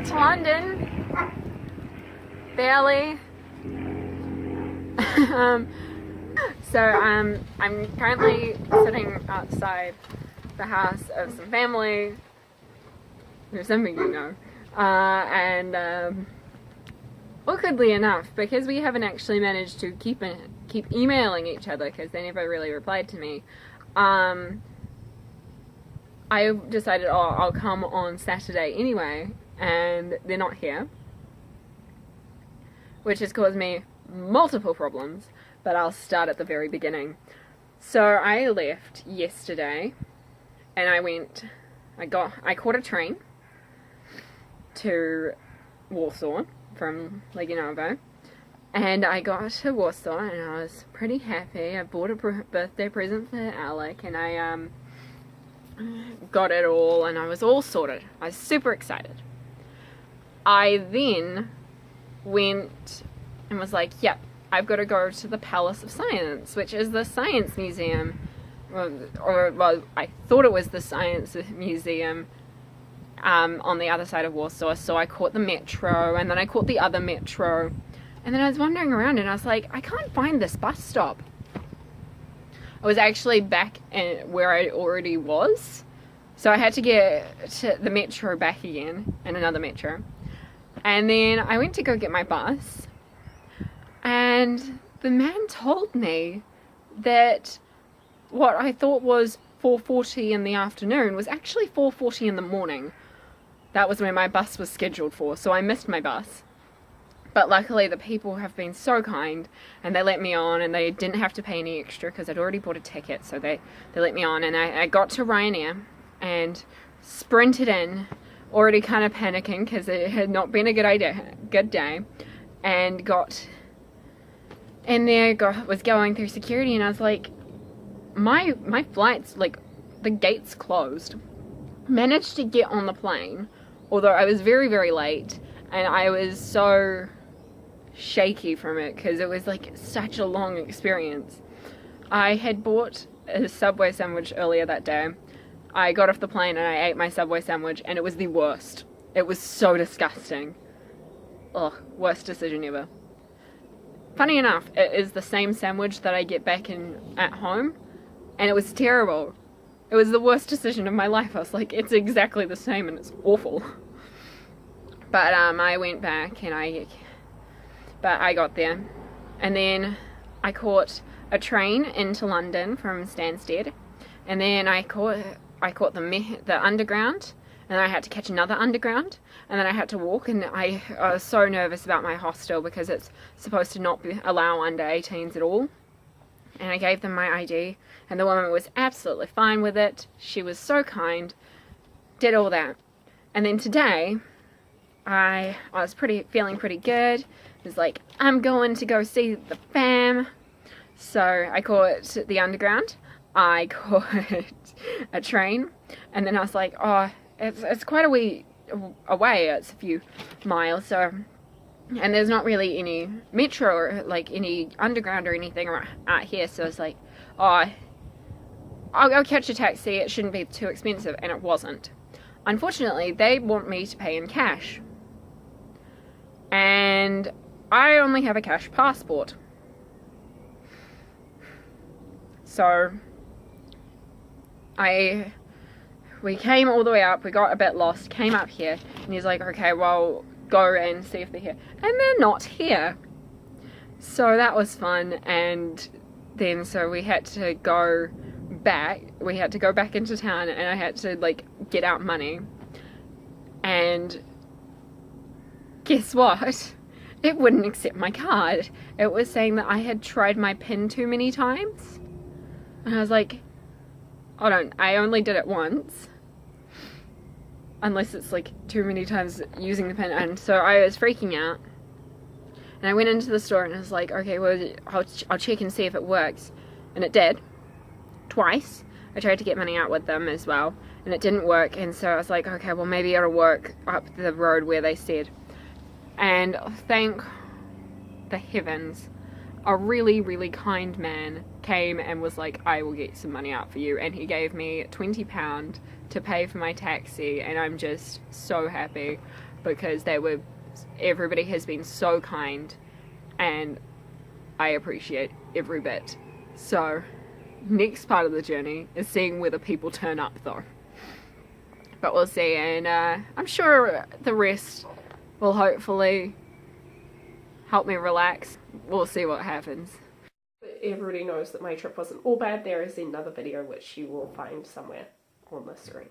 to London. Barely. I'm currently sitting outside the house of some family, who's something you know, and awkwardly enough, because we haven't actually managed to keep emailing each other because they never really replied to me, I decided, I'll come on Saturday anyway, and they're not here, which has caused me multiple problems, but I'll start at the very beginning. So I left yesterday, and I caught a train to Warsaw from Legionowo, and I got to Warsaw, and I was pretty happy. I bought a birthday present for Alec, and I got it all, and I was all sorted. I was super excited. I then went and was like, yep, I've got to go to the Palace of Science, which is the science museum, well, I thought it was the science museum on the other side of Warsaw. So I caught the metro, and then I caught the other metro, and then I was wandering around, and I was like, I can't find this bus stop. I was actually back where I already was, so I had to get to the metro back again, and another metro, and then I went to go get my bus, and the man told me that what I thought was 4:40 in the afternoon was actually 4:40 in the morning. That was when my bus was scheduled for, so I missed my bus. But luckily the people have been so kind, and they let me on, and they didn't have to pay any extra because I'd already bought a ticket, so they let me on, and I got to Ryanair and sprinted in, already kind of panicking because it had not been a good day, and got in there, was going through security, and I was like, my flight's, like, the gates closed. Managed to get on the plane, although I was very, very late, and I was so shaky from it because it was like such a long experience. I had bought a Subway sandwich earlier that day. I got off the plane and I ate my Subway sandwich, and it was the worst. It was so disgusting. Ugh, worst decision ever. Funny enough, it is the same sandwich that I get back at home, and it was terrible. It was the worst decision of my life. I was like, it's exactly the same and it's awful. But I went back, and I got there, and then I caught a train into London from Stansted, and then I caught the underground, and I had to catch another underground, and then I had to walk, and I was so nervous about my hostel because it's supposed to not allow under 18s at all. And I gave them my ID, and the woman was absolutely fine with it. She was so kind, did all that. And then today, I was feeling pretty good. I was like, I'm going to go see the fam. So I caught the underground, I caught a train, and then I was like, oh, it's quite a wee away, it's a few miles, so, and there's not really any metro or like any underground or anything out here, so I was like, oh, I'll catch a taxi, it shouldn't be too expensive, and it wasn't. Unfortunately, they want me to pay in cash, and I only have a cash passport. So we came all the way up, we got a bit lost, came up here, and he's like, okay, well, go and see if they're here. And they're not here. So that was fun, and then so we had to go back into town, and I had to like get out money. And guess what? It wouldn't accept my card. It was saying that I had tried my PIN too many times. And I was like, I only did it once. Unless it's like too many times using the PIN. And so I was freaking out. And I went into the store and I was like, okay, well, I'll check and see if it works. And it did. Twice. I tried to get money out with them as well. And it didn't work. And so I was like, okay, well, maybe it'll work up the road where they said. And thank the heavens, a really, really kind man came and was like, I will get some money out for you. And he gave me £20 to pay for my taxi, and I'm just so happy. because everybody has been so kind, and I appreciate every bit. So, next part of the journey is seeing whether people turn up though. But we'll see, and I'm sure the rest will hopefully help me relax. We'll see what happens. Everybody knows that my trip wasn't all bad. There is another video which you will find somewhere on the screen.